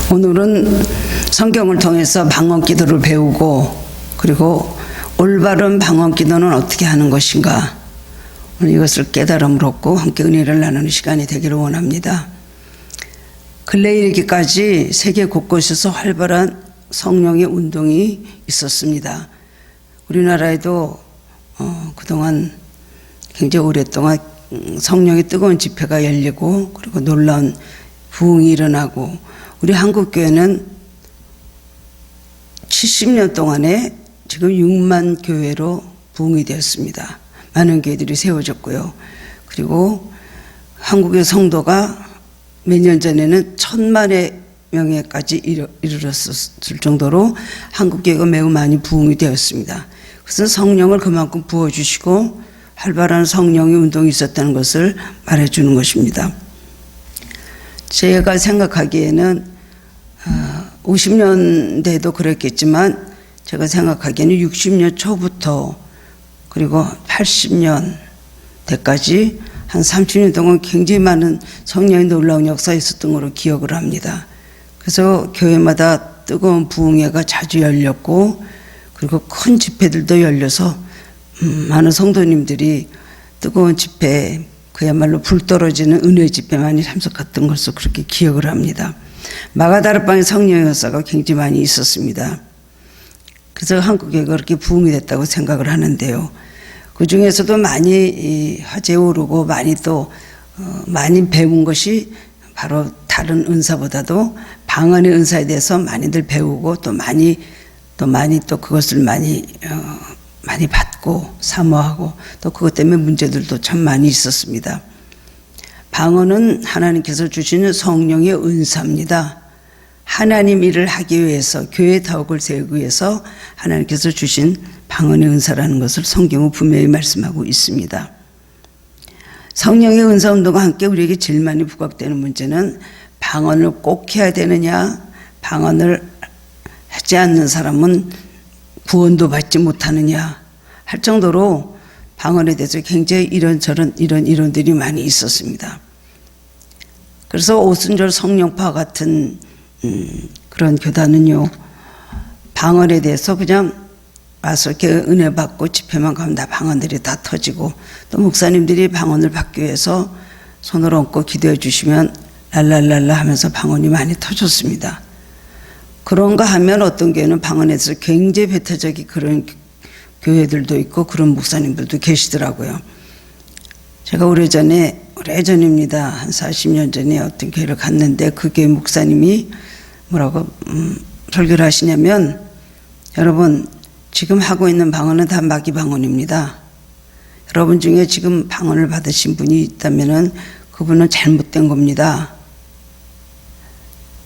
오늘은 성경을 통해서 방언 기도를 배우고, 그리고 올바른 방언 기도는 어떻게 하는 것인가, 오늘 이것을 깨달음을 얻고 함께 은혜를 나누는 시간이 되기를 원합니다. 근래 이르기까지 세계 곳곳에서 활발한 성령의 운동이 있었습니다. 우리나라에도 그동안 굉장히 오랫동안 성령의 뜨거운 집회가 열리고, 그리고 놀라운 부흥이 일어나고, 우리 한국교회는 70년 동안에 지금 6만 교회로 부흥이 되었습니다. 많은 교회들이 세워졌고요. 그리고 한국의 성도가 몇 년 전에는 1,000만의 명예까지 이르렀을 정도로 한국교회가 매우 많이 부흥이 되었습니다. 그것은 성령을 그만큼 부어주시고 활발한 성령의 운동이 있었다는 것을 말해주는 것입니다. 제가 생각하기에는 50년대도 그랬겠지만, 제가 생각하기에는 60년 초부터 그리고 80년대까지 한 30년 동안 굉장히 많은 성령의 놀라운 역사가 있었던 걸로 기억을 합니다. 그래서 교회마다 뜨거운 부흥회가 자주 열렸고, 그리고 큰 집회들도 열려서 많은 성도님들이 뜨거운 집회, 그야말로 불 떨어지는 은혜 집회 많이 참석했던 것으로 그렇게 기억을 합니다. 마가다락방에 성령의 역사가 굉장히 많이 있었습니다. 그래서 한국에 그렇게 부흥이 됐다고 생각을 하는데요. 그 중에서도 많이 화제에 오르고 많이 많이 배운 것이 바로 다른 은사보다도 방언의 은사에 대해서 많이들 배우고, 또 많이 그것을 많이 받고 사모하고, 또 그것 때문에 문제들도 참 많이 있었습니다. 방언은 하나님께서 주시는 성령의 은사입니다. 하나님 일을 하기 위해서, 교회의 덕을 세우기 위해서 하나님께서 주신 방언의 은사라는 것을 성경은 분명히 말씀하고 있습니다. 성령의 은사 운동과 함께 우리에게 제일 많이 부각되는 문제는, 방언을 꼭 해야 되느냐, 방언을 하지 않는 사람은 구원도 받지 못하느냐 할 정도로 방언에 대해서 굉장히 이런저런 이론들이 많이 있었습니다. 그래서 오순절 성령파 같은 그런 교단은요, 방언에 대해서 그냥 와서 이렇게 은혜 받고 집회만 가면 다 방언들이 다 터지고, 또 목사님들이 방언을 받기 위해서 손을 얹고 기도해 주시면 랄랄랄라 하면서 방언이 많이 터졌습니다. 그런가 하면 어떤 교회는 방언에 대해서 굉장히 배타적인 그런 교회들도 있고, 그런 목사님들도 계시더라고요. 제가 오래전입니다. 한 40년 전에 어떤 교회를 갔는데, 그 교회 목사님이 뭐라고 설교를 하시냐면, 여러분, 지금 하고 있는 방언은 다 마귀 방언입니다. 여러분 중에 지금 방언을 받으신 분이 있다면은 그분은 잘못된 겁니다.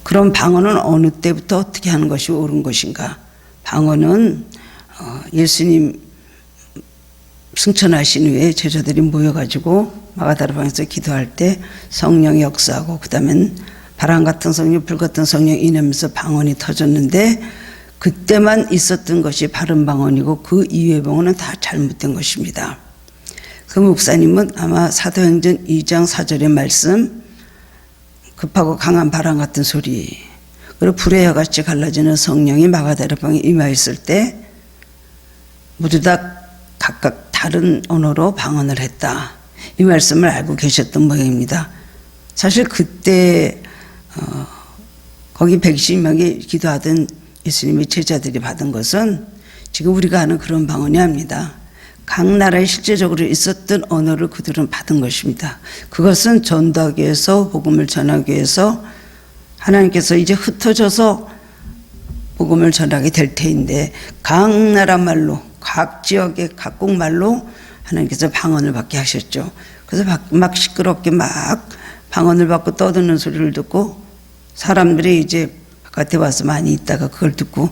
그럼 방언은 어느 때부터 어떻게 하는 것이 옳은 것인가? 방언은 예수님 승천하신 후에 제자들이 모여가지고 마가다락방에서 기도할 때 성령이 역사하고, 그 다음엔 바람 같은 성령, 불 같은 성령이 임하면서 방언이 터졌는데, 그때만 있었던 것이 바른 방언이고 그 이외의 방언은 다 잘못된 것입니다. 그 목사님은 아마 사도행전 2장 4절의 말씀, 급하고 강한 바람 같은 소리, 그리고 불의 여같이 갈라지는 성령이 마가다락방에 임하였을 때 모두 다 각각 다른 언어로 방언을 했다, 이 말씀을 알고 계셨던 모양입니다. 사실 그때 거기 120명이 기도하던 예수님의 제자들이 받은 것은 지금 우리가 아는 그런 방언이 아닙니다. 각 나라에 실제적으로 있었던 언어를 그들은 받은 것입니다. 그것은 전도하기 위해서, 복음을 전하기 위해서 하나님께서 이제 흩어져서 복음을 전하게 될 테인데, 각 나라 말로, 각 지역의 각국 말로 하나님께서 방언을 받게 하셨죠. 그래서 막 시끄럽게 막 방언을 받고 떠드는 소리를 듣고, 사람들이 이제 바깥에 와서 많이 있다가 그걸 듣고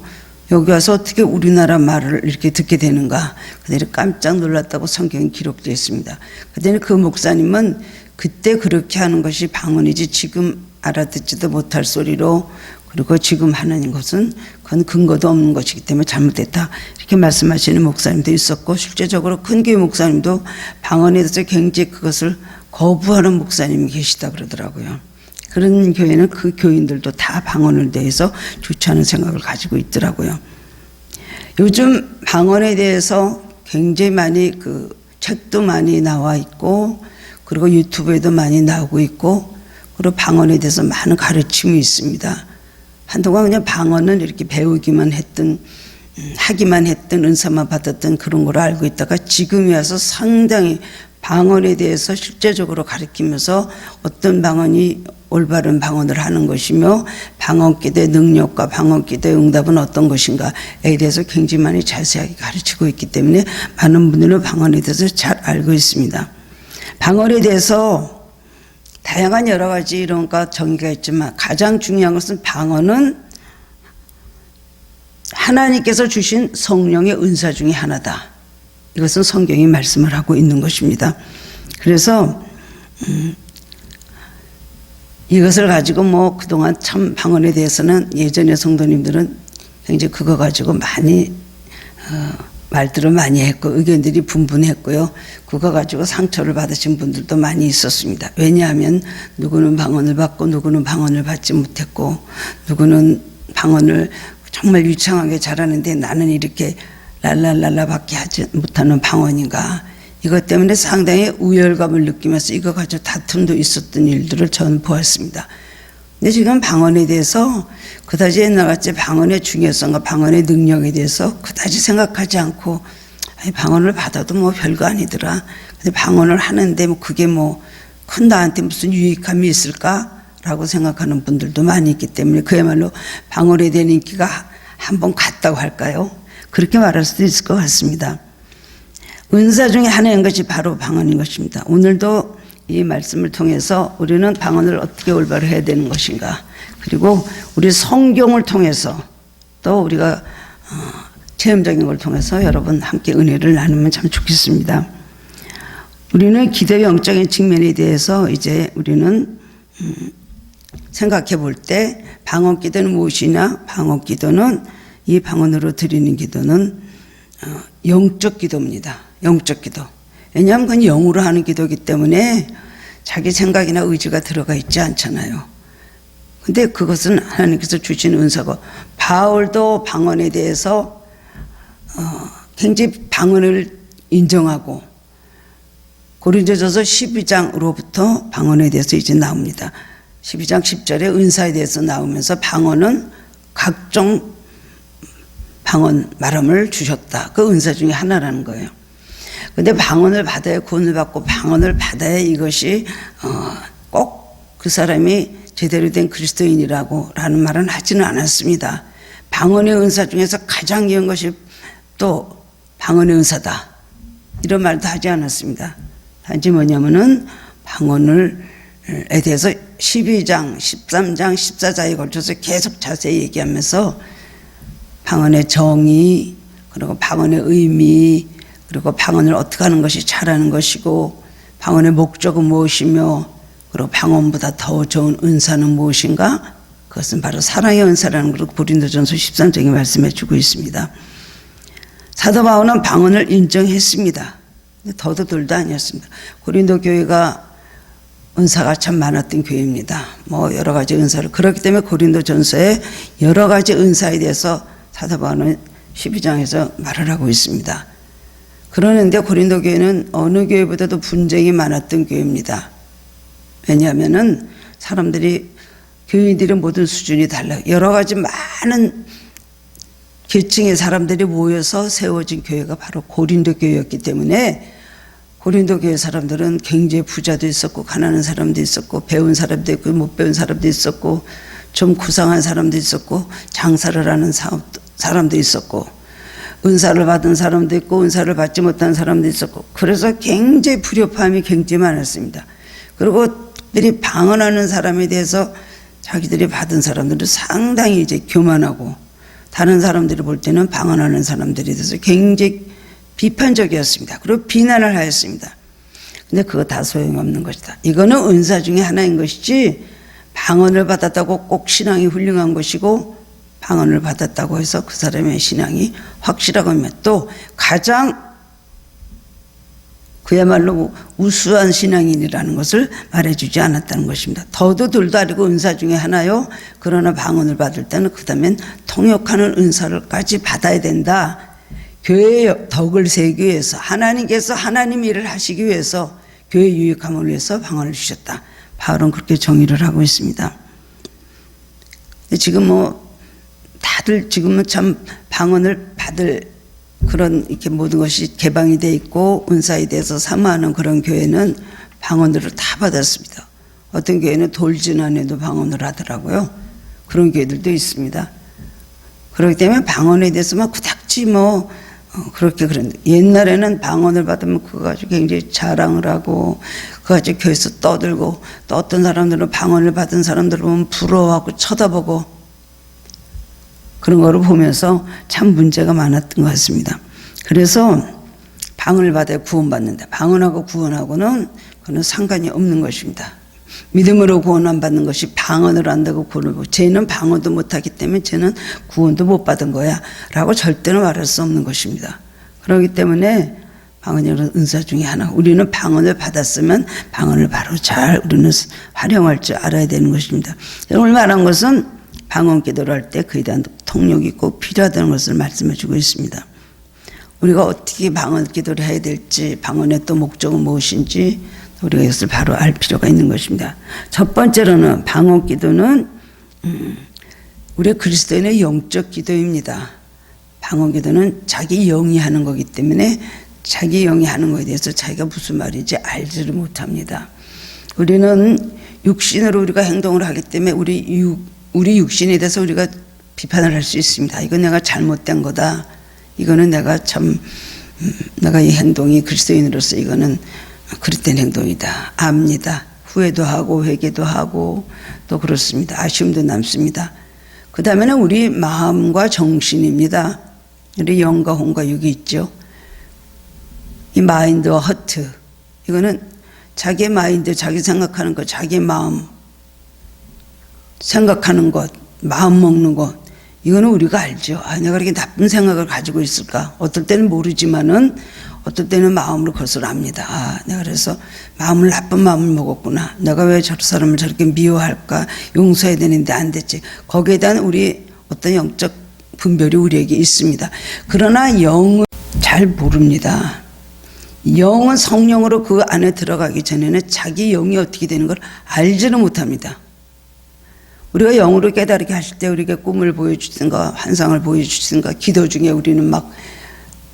여기 와서 어떻게 우리나라 말을 이렇게 듣게 되는가, 그들이 깜짝 놀랐다고 성경에 기록되어 있습니다. 그런데 그 목사님은 그때 그렇게 하는 것이 방언이지 지금 알아듣지도 못할 소리로, 그리고 지금 하는 것은 그건 근거도 없는 것이기 때문에 잘못됐다, 이렇게 말씀하시는 목사님도 있었고, 실제적으로 큰 교회 목사님도 방언에 대해서 굉장히 그것을 거부하는 목사님이 계시다 그러더라고요. 그런 교회는 그 교인들도 다 방언에 대해서 좋지 않은 생각을 가지고 있더라고요. 요즘 방언에 대해서 굉장히 많이 책도 많이 나와 있고, 그리고 유튜브에도 많이 나오고 있고, 그리고 방언에 대해서 많은 가르침이 있습니다. 한동안 그냥 방언은 이렇게 배우기만 했던, 하기만 했던, 은사만 받았던 그런 걸 알고 있다가 지금에 와서 상당히 방언에 대해서 실제적으로 가르치면서 어떤 방언이 올바른 방언을 하는 것이며 방언기도의 능력과 방언기도의 응답은 어떤 것인가에 대해서 굉장히 많이 자세하게 가르치고 있기 때문에 많은 분들은 방언에 대해서 잘 알고 있습니다. 방언에 대해서 다양한 여러 가지 이론과 정의가 있지만 가장 중요한 것은 방언은 하나님께서 주신 성령의 은사 중에 하나다. 이것은 성경이 말씀을 하고 있는 것입니다. 그래서 이것을 가지고 그동안 참 방언에 대해서는 예전의 성도님들은 굉장히 그거 가지고 많이 말들을 많이 했고 의견들이 분분했고요. 그거 가지고 상처를 받으신 분들도 많이 있었습니다. 왜냐하면 누구는 방언을 받고 누구는 방언을 받지 못했고 누구는 방언을 정말 유창하게 잘하는데 나는 이렇게 랄랄랄라밖에 하지 못하는 방언인가. 이것 때문에 상당히 우열감을 느끼면서 이거 가지고 다툼도 있었던 일들을 저는 보았습니다. 근데 지금 방언에 대해서 그다지 옛날같이 방언의 중요성과 방언의 능력에 대해서 그다지 생각하지 않고 방언을 받아도 별거 아니더라. 근데 방언을 하는데 그게 큰 나한테 무슨 유익함이 있을까라고 생각하는 분들도 많이 있기 때문에 그야말로 방언에 대한 인기가 한번 갔다고 할까요? 그렇게 말할 수도 있을 것 같습니다. 은사 중에 하나인 것이 바로 방언인 것입니다. 오늘도 이 말씀을 통해서 우리는 방언을 어떻게 올바로 해야 되는 것인가, 그리고 우리 성경을 통해서 또 우리가 체험적인 걸 통해서 여러분 함께 은혜를 나누면 참 좋겠습니다. 우리는 기도의 영적인 측면에 대해서 이제 우리는 생각해 볼 때 방언 기도는 무엇이냐? 방언 기도는 이 방언으로 드리는 기도는 영적 기도입니다. 영적 기도. 왜냐하면 그건 영으로 하는 기도이기 때문에 자기 생각이나 의지가 들어가 있지 않잖아요. 근데 그것은 하나님께서 주신 은사고, 바울도 방언에 대해서 굉장히 방언을 인정하고 고린도전서 12장으로부터 방언에 대해서 이제 나옵니다. 12장 10절에 은사에 대해서 나오면서 방언은 각종 방언 말함을 주셨다. 그 은사 중에 하나라는 거예요. 근데 방언을 받아야 구원을 받고 방언을 받아야 이것이 꼭 그 사람이 제대로 된 그리스도인이라고 라는 말은 하지는 않았습니다. 방언의 은사 중에서 가장 귀한 것이 또 방언의 은사다, 이런 말도 하지 않았습니다. 단지 뭐냐면은 방언을에 대해서 12장, 13장, 14장에 걸쳐서 계속 자세히 얘기하면서 방언의 정의, 그리고 방언의 의미, 그리고 방언을 어떻게 하는 것이 잘하는 것이고 방언의 목적은 무엇이며, 그리고 방언보다 더 좋은 은사는 무엇인가? 그것은 바로 사랑의 은사라는 것을 고린도전서 13장에 말씀해 주고 있습니다. 사도 바울은 방언을 인정했습니다. 더도 덜도 아니었습니다. 고린도 교회가 은사가 참 많았던 교회입니다. 여러 가지 은사를, 그렇기 때문에 고린도전서에 여러 가지 은사에 대해서 사도 바울은 12장에서 말을 하고 있습니다. 그러는데 고린도 교회는 어느 교회보다도 분쟁이 많았던 교회입니다. 왜냐하면은 사람들이, 교인들의 모든 수준이 달라요. 여러 가지 많은 계층의 사람들이 모여서 세워진 교회가 바로 고린도 교회였기 때문에 고린도 교회 사람들은 굉장히 부자도 있었고 가난한 사람도 있었고 배운 사람도 있고 못 배운 사람도 있었고 좀 구상한 사람도 있었고 장사를 하는 사람도 있었고 은사를 받은 사람도 있고 은사를 받지 못한 사람도 있었고, 그래서 굉장히 불협화음이 굉장히 많았습니다. 그리고 특별히 방언하는 사람에 대해서 자기들이 받은 사람들은 상당히 이제 교만하고 다른 사람들이 볼 때는 방언하는 사람들에 대해서 굉장히 비판적이었습니다. 그리고 비난을 하였습니다. 근데 그거 다 소용없는 것이다. 이거는 은사 중에 하나인 것이지 방언을 받았다고 꼭 신앙이 훌륭한 것이고 방언을 받았다고 해서 그 사람의 신앙이 확실하고 하면 또 가장 그야말로 우수한 신앙인이라는 것을 말해주지 않았다는 것입니다. 더도 덜도 아니고 은사 중에 하나요. 그러나 방언을 받을 때는 그 다음엔 통역하는 은사를까지 받아야 된다. 교회의 덕을 세우기 위해서, 하나님께서 하나님 일을 하시기 위해서, 교회 유익함을 위해서 방언을 주셨다. 바울은 그렇게 정의를 하고 있습니다. 지금 다들 지금은 참 방언을 받을 그런 이렇게 모든 것이 개방이 돼 있고 은사에 대해서 사모하는 그런 교회는 방언으로 다 받았습니다. 어떤 교회는 돌진 안에도 방언을 하더라고요. 그런 교회들도 있습니다. 그렇기 때문에 방언에 대해서 막 그닥지 그렇게 그랬는데, 옛날에는 방언을 받으면 그거 가지고 굉장히 자랑을 하고 그거 가지고 교회에서 떠들고, 또 어떤 사람들은 방언을 받은 사람들을 보면 부러워하고 쳐다보고, 그런 거를 보면서 참 문제가 많았던 것 같습니다. 그래서 방언을 받아야 구원받는다. 방언하고 구원하고는 그건 상관이 없는 것입니다. 믿음으로 구원 안 받는 것이 방언을 한다고 구원을 받고, 쟤는 방언도 못하기 때문에 쟤는 구원도 못 받은 거야 라고 절대로 말할 수 없는 것입니다. 그렇기 때문에 방언이라는 은사 중에 하나, 우리는 방언을 받았으면 방언을 바로 잘 우리는 활용할 줄 알아야 되는 것입니다. 오늘 말한 것은 방언 기도를 할 때 그에 대한 통역이 꼭 필요하다는 것을 말씀해 주고 있습니다. 우리가 어떻게 방언 기도를 해야 될지, 방언의 또 목적은 무엇인지 우리가 이것을 바로 알 필요가 있는 것입니다. 첫 번째로는 방언 기도는 우리 그리스도인의 영적 기도입니다. 방언 기도는 자기 영이 하는 거기 때문에 자기 영이 하는 것에 대해서 자기가 무슨 말인지 알지를 못합니다. 우리는 육신으로 우리가 행동을 하기 때문에 우리 육신에 대해서 우리가 비판을 할 수 있습니다. 이건 내가 잘못된 거다. 이거는 내가 내가 이 행동이 그리스도인으로서 이거는 그릇된 행동이다. 압니다. 후회도 하고 회개도 하고 또 그렇습니다. 아쉬움도 남습니다. 그 다음에는 우리 마음과 정신입니다. 우리 영과 혼과 육이 있죠. 이 마인드와 허트, 이거는 자기의 마인드, 자기 생각하는 것, 자기 마음 생각하는 것, 마음 먹는 것, 이거는 우리가 알죠. 내가 그렇게 나쁜 생각을 가지고 있을까? 어떨 때는 모르지만은 어떨 때는 마음으로 그것을 압니다. 내가 그래서 나쁜 마음을 먹었구나. 내가 왜 저 사람을 저렇게 미워할까? 용서해야 되는데 안 됐지. 거기에 대한 우리 어떤 영적 분별이 우리에게 있습니다. 그러나 영은 잘 모릅니다. 영은 성령으로 그 안에 들어가기 전에는 자기 영이 어떻게 되는 걸 알지는 못합니다. 우리가 영으로 깨달게 하실 때 우리에게 꿈을 보여주든가 환상을 보여주든가, 기도 중에 우리는 막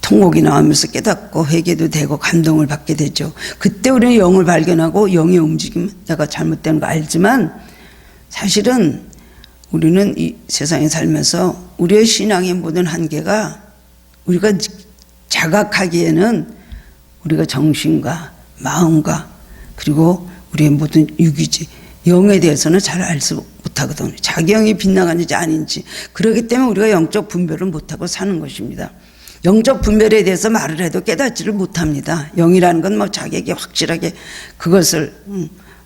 통곡이 나오면서 깨닫고 회개도 되고 감동을 받게 되죠. 그때 우리는 영을 발견하고 영의 움직임, 내가 잘못된 거 알지만 사실은 우리는 이 세상에 살면서 우리의 신앙의 모든 한계가 우리가 자각하기에는 우리가 정신과 마음과 그리고 우리의 모든 육이지, 영에 대해서는 잘 알 수 못하거든요. 자기 영이 빗나가는지 아닌지. 그렇기 때문에 우리가 영적 분별을 못하고 사는 것입니다. 영적 분별에 대해서 말을 해도 깨닫지를 못합니다. 영이라는 건 자기에게 확실하게 그것을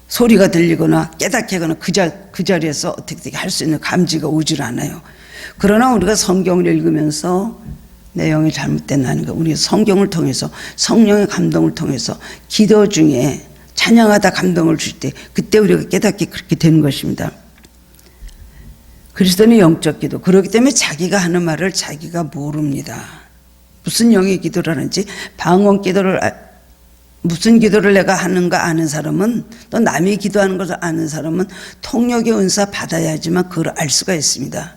소리가 들리거나 깨닫게 하거나 그 자리에서 어떻게 할 수 있는 감지가 오질 않아요. 그러나 우리가 성경을 읽으면서 내 영이 잘못됐다는 거, 우리 성경을 통해서, 성령의 감동을 통해서 기도 중에 찬양하다 감동을 줄 때 그때 우리가 깨닫게 그렇게 되는 것입니다. 그리스도는 영적 기도, 그렇기 때문에 자기가 하는 말을 자기가 모릅니다. 무슨 영의 기도를 하는지, 방언 기도를 무슨 기도를 내가 하는가 아는 사람은, 또 남이 기도하는 것을 아는 사람은 통역의 은사 받아야지만 그걸 알 수가 있습니다.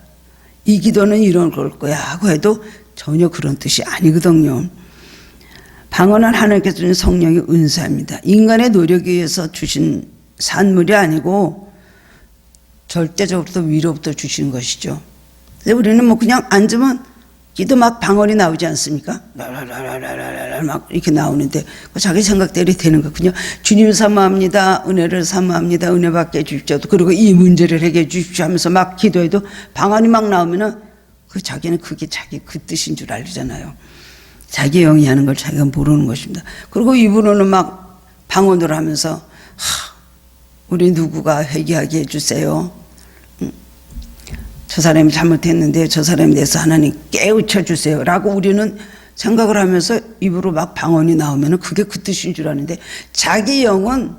이 기도는 이런 걸 거야 하고 해도 전혀 그런 뜻이 아니거든요. 방언은 하나님께서 주신 성령의 은사입니다. 인간의 노력에 의해서 주신 산물이 아니고 절대적으로 위로부터 주신 것이죠. 그래서 우리는 그냥 앉으면 기도 막 방언이 나오지 않습니까? 막 이렇게 나오는데 자기 생각대로 되는 거. 그냥 주님 사모합니다. 은혜를 사모합니다. 은혜 받게 해주십시오. 그리고 이 문제를 해결해 주십시오 하면서 막 기도해도 방언이 막 나오면은 자기는 그게 자기 그 뜻인 줄 알잖아요. 자기 영이 하는 걸 자기가 모르는 것입니다. 그리고 이분은 막 방언을 하면서 우리 누구가 회개하게 해주세요. 저 사람이 잘못했는데 저 사람에 대해서 하나님 깨우쳐 주세요 라고 우리는 생각을 하면서 입으로 막 방언이 나오면 그게 그 뜻인 줄 아는데, 자기 영은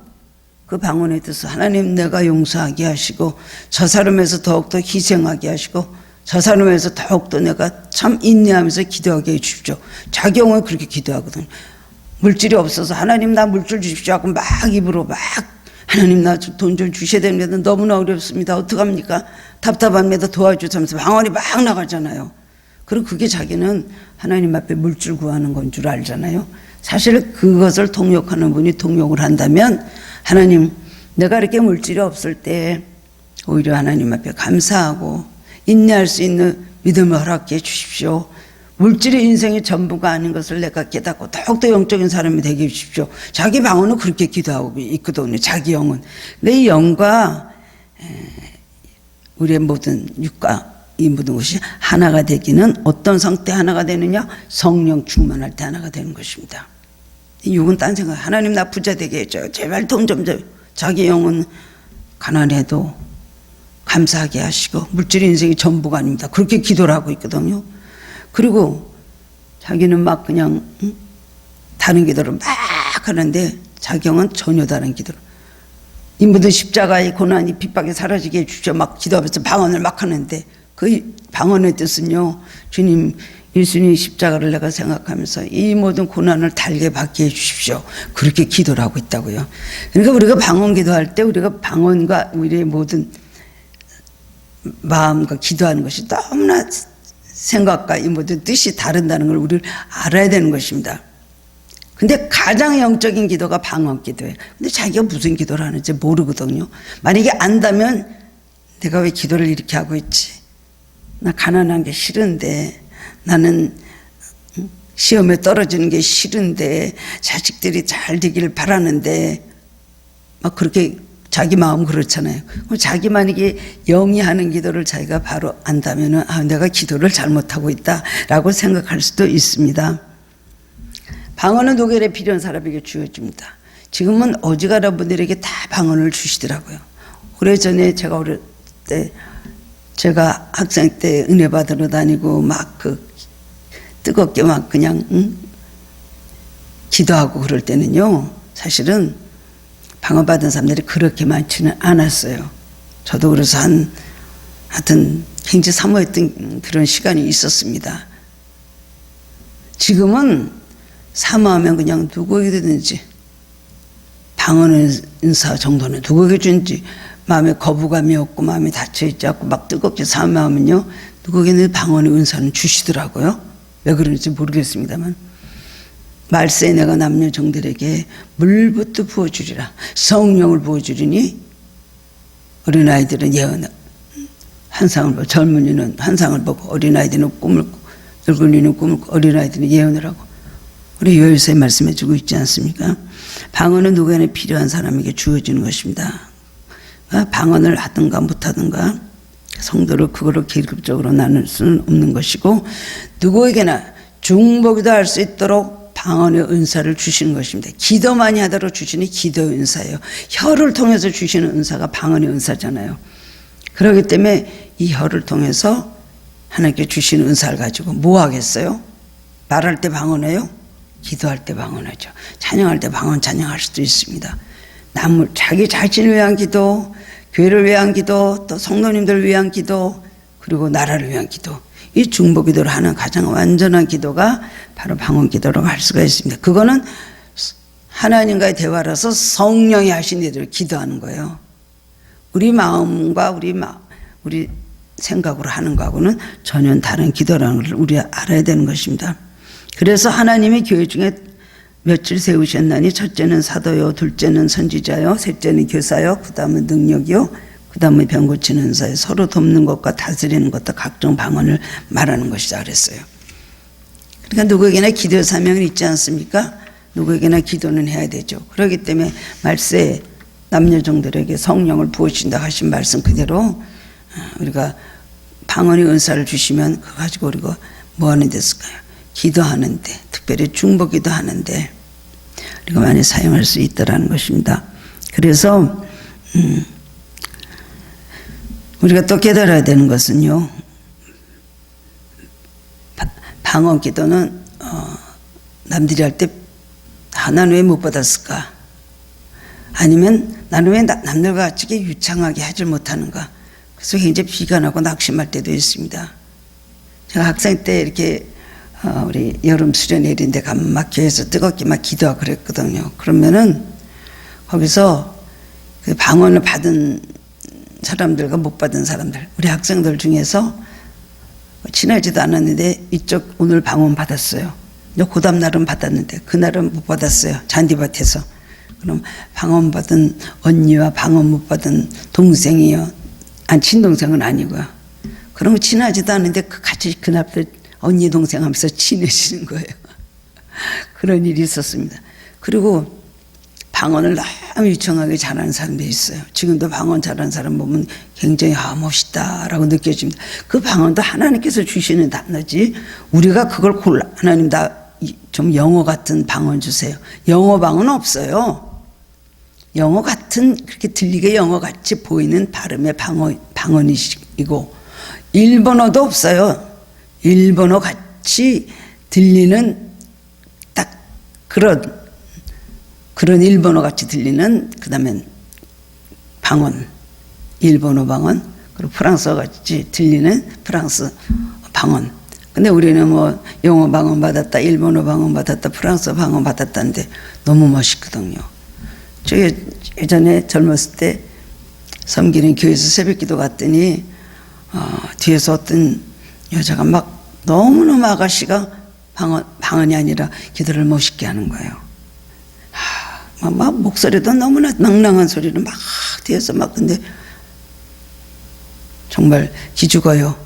그 방언의 뜻을 하나님 내가 용서하게 하시고 저 사람에서 더욱더 희생하게 하시고 저 사람에서 더욱더 내가 참 인내하면서 기도하게 해 주십시오. 자기 영은 그렇게 기도하거든요. 물질이 없어서 하나님 나 물질 주십시오 하고 막 입으로 막 하나님 나 돈 좀 주셔야 됩니다. 너무나 어렵습니다. 어떡합니까? 답답합니다. 도와주면서 방언이 막 나가잖아요. 그리고 그게 자기는 하나님 앞에 물질 구하는 건 줄 알잖아요. 사실 그것을 통역하는 분이 통역을 한다면, 하나님 내가 이렇게 물질이 없을 때 오히려 하나님 앞에 감사하고 인내할 수 있는 믿음을 허락해 주십시오. 물질이 인생의 전부가 아닌 것을 내가 깨닫고 더욱더 영적인 사람이 되게 해주십시오. 자기 방언은 그렇게 기도하고 있거든요. 자기 영은. 근데 이 영과 우리의 모든 육과 이 모든 것이 하나가 되기는 어떤 상태 하나가 되느냐? 성령 충만할 때 하나가 되는 것입니다. 육은 딴 생각, 하나님 나 부자 되게 해줘요. 제발 돈 좀 줘요. 자기 영은 가난해도 감사하게 하시고 물질이 인생의 전부가 아닙니다. 그렇게 기도를 하고 있거든요. 그리고 자기는 막 그냥 다른 기도를 막 하는데 자기 영은 전혀 다른 기도를, 이 모든 십자가의 고난이 핍박이 사라지게 해주십시오 막 기도하면서 방언을 막 하는데, 그 방언의 뜻은요, 주님 예수님의 십자가를 내가 생각하면서 이 모든 고난을 달게 받게 해주십시오. 그렇게 기도를 하고 있다고요. 그러니까 우리가 방언 기도할 때 우리가 방언과 우리의 모든 마음과 기도하는 것이 너무나 생각과 이 모든 뜻이 다른다는 걸 우리를 알아야 되는 것입니다. 근데 가장 영적인 기도가 방언 기도예요. 근데 자기가 무슨 기도를 하는지 모르거든요. 만약에 안다면 내가 왜 기도를 이렇게 하고 있지? 나 가난한 게 싫은데, 나는 시험에 떨어지는 게 싫은데, 자식들이 잘 되기를 바라는데, 막 그렇게 자기 마음 그렇잖아요. 그럼 자기 만약에 영이 하는 기도를 자기가 바로 안다면은, 아, 내가 기도를 잘못하고 있다라고 생각할 수도 있습니다. 방언은 노결에 필요한 사람에게 주어집니다. 지금은 어지간한 분들에게 다 방언을 주시더라고요. 오래전에 제가 어릴 때, 제가 학생 때 은혜 받으러 다니고 막 뜨겁게 막 그냥 기도하고 그럴 때는요, 사실은 방언 받은 사람들이 그렇게 많지는 않았어요. 저도 그래서 하여튼 굉장히 사모했던 그런 시간이 있었습니다. 지금은 사모하면 그냥 누구에게든지 방언의 은사 정도는 누구에게 준지 마음에 거부감이 없고 마음이 닫혀있지 않고 막 뜨겁게 사모하면요, 누구에게는 방언의 은사는 주시더라고요. 왜 그런지 모르겠습니다만, 말세에 내가 남녀 종들에게 물부터 부어주리라, 성령을 부어주리니 어린아이들은 예언 환상을 보고, 젊은이는 환상을 보고, 어린아이들은 꿈을 꾸고, 늙은이는 꿈을 꾸고, 어린아이들은 예언을 하고, 우리 요요서에 말씀해 주고 있지 않습니까? 방언은 누구에게 필요한 사람에게 주어지는 것입니다. 방언을 하든가 못하든가 성도를 그거를 계급적으로 나눌 수는 없는 것이고, 누구에게나 중보기도 할 수 있도록 방언의 은사를 주시는 것입니다. 기도 많이 하도록 주시는 기도의 은사예요. 혀를 통해서 주시는 은사가 방언의 은사잖아요. 그렇기 때문에 이 혀를 통해서 하나님께 주시는 은사를 가지고 뭐 하겠어요? 말할 때 방언해요? 기도할 때 방언하죠. 찬양할 때 방언 찬양할 수도 있습니다. 자기 자신을 위한 기도, 교회를 위한 기도, 또 성도님들을 위한 기도, 그리고 나라를 위한 기도, 이 중보 기도를 하는 가장 완전한 기도가 바로 방언 기도라고 할 수가 있습니다. 그거는 하나님과의 대화라서 성령이 하신 일을 기도하는 거예요. 우리 마음과 우리 생각으로 하는 거하고는 전혀 다른 기도라는 걸 우리가 알아야 되는 것입니다. 그래서 하나님이 교회 중에 며칠 세우셨나니, 첫째는 사도요, 둘째는 선지자요, 셋째는 교사요, 그 다음은 능력이요, 그 다음에 병 고치는 은사요, 서로 돕는 것과 다스리는 것과 각종 방언을 말하는 것이다 그랬어요. 그러니까 누구에게나 기도의 사명은 있지 않습니까? 누구에게나 기도는 해야 되죠. 그렇기 때문에 말세에 남녀종들에게 성령을 부어주신다 하신 말씀 그대로 우리가 방언의 은사를 주시면 그거 가지고 우리가 뭐 하는 데 쓸까요? 기도하는데, 특별히 중보 기도하는데 우리가 많이 사용할 수 있다라는 것입니다. 그래서 우리가 또 깨달아야 되는 것은요, 방언 기도는 남들이 할 때 나는 왜 못 받았을까? 아니면 나는 왜 남들과 같이 유창하게 하질 못하는가? 그래서 굉장히 비관하고 낙심할 때도 있습니다. 제가 학생 때 이렇게 우리 여름 수련 내린데 가면 막 교회에서 뜨겁게 막 기도하고 그랬거든요. 그러면은 거기서 그 방언을 받은 사람들과 못 받은 사람들, 우리 학생들 중에서 친하지도 않았는데 이쪽 오늘 방언 받았어요. 그 다음 날은 받았는데 그날은 못 받았어요. 잔디밭에서. 그럼 방언 받은 언니와 방언 못 받은 동생이요. 친동생은 아니고요. 그럼 친하지도 않은데 같이 그날부터 언니 동생 하면서 친해지는 거예요. 그런 일이 있었습니다. 그리고 방언을 너무 유창하게 잘하는 사람들이 있어요. 지금도 방언 잘하는 사람 보면 굉장히 멋있다라고 느껴집니다. 그 방언도 하나님께서 주시는 단어지 우리가 그걸 골라 하나님 나 좀 영어 같은 방언 주세요. 영어 방언은 없어요. 영어 같은 그렇게 들리게 영어 같이 보이는 발음의 방언이고 일본어도 없어요. 일본어 같이 들리는 딱 그런 일본어 같이 들리는 그다음에 방언, 일본어 방언, 그리고 프랑스어 같이 들리는 프랑스 방언. 근데 우리는 뭐 영어 방언 받았다, 일본어 방언 받았다, 프랑스어 방언 받았다는데 너무 멋있거든요. 저 예전에 젊었을 때 섬기는 교회에서 새벽기도 갔더니 뒤에서 어떤 여자가 막 너무너무 아가씨가 방언이 아니라 기도를 멋있게 하는 거예요. 막 목소리도 너무나 낭낭한 소리를 막 뒤에서 막 근데 정말 기죽어요.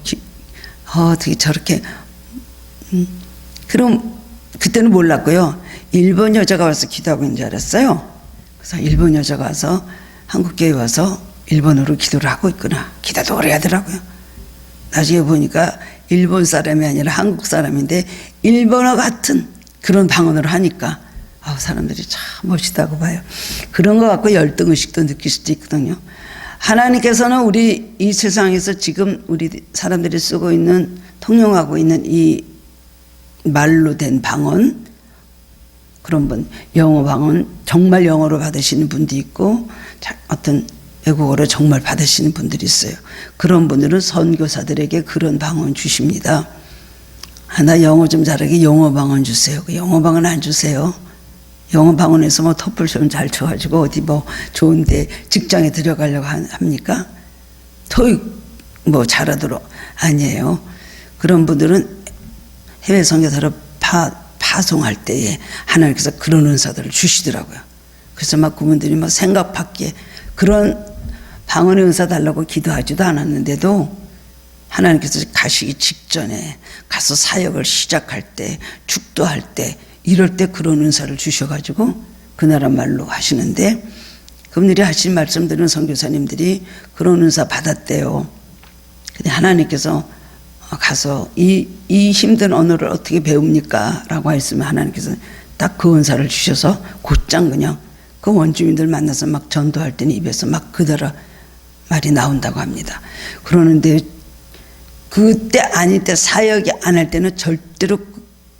어떻게 저렇게 그럼 그때는 몰랐고요. 일본 여자가 와서 기도하고 있는 줄 알았어요. 그래서 일본 여자가 와서 한국교회 와서 일본어로 기도를 하고 있구나. 기도도 오래 하더라고요. 나중에 보니까 일본 사람이 아니라 한국 사람인데 일본어 같은 그런 방언으로 하니까 사람들이 참 멋있다고 봐요. 그런 거 갖고 열등의식도 느낄 수도 있거든요. 하나님께서는 우리 이 세상에서 지금 우리 사람들이 쓰고 있는 통용하고 있는 이 말로 된 방언 그런 분 영어 방언 정말 영어로 받으시는 분도 있고 어떤 외국어로 정말 받으시는 분들이 있어요. 그런 분들은 선교사들에게 그런 방언 주십니다. 나 영어 좀 잘하게 영어 방언 주세요. 영어 방언 안 주세요. 영어 방언에서 뭐 토플 좀 잘 쳐가지고 어디 뭐 좋은데 직장에 들어가려고 합니까? 토익 뭐 잘하도록 아니에요. 그런 분들은 해외 선교사로 파송할 때에 하나님께서 그런 은사들을 주시더라고요. 그래서 막 그분들이 막 생각 밖에 그런 방언의 은사 달라고 기도하지도 않았는데도 하나님께서 가시기 직전에 가서 사역을 시작할 때 축도할 때 이럴 때 그런 은사를 주셔가지고 그 나라 말로 하시는데 그분들이 하신 말씀들은 선교사님들이 그런 은사 받았대요. 근데 하나님께서 가서 이 힘든 언어를 어떻게 배웁니까? 라고 했으면 하나님께서 딱 그 은사를 주셔서 곧장 그냥 그 원주민들 만나서 막 전도할 때는 입에서 막 그대로 말이 나온다고 합니다. 그러는데 그때 아닐 때 사역이 안 할 때는 절대로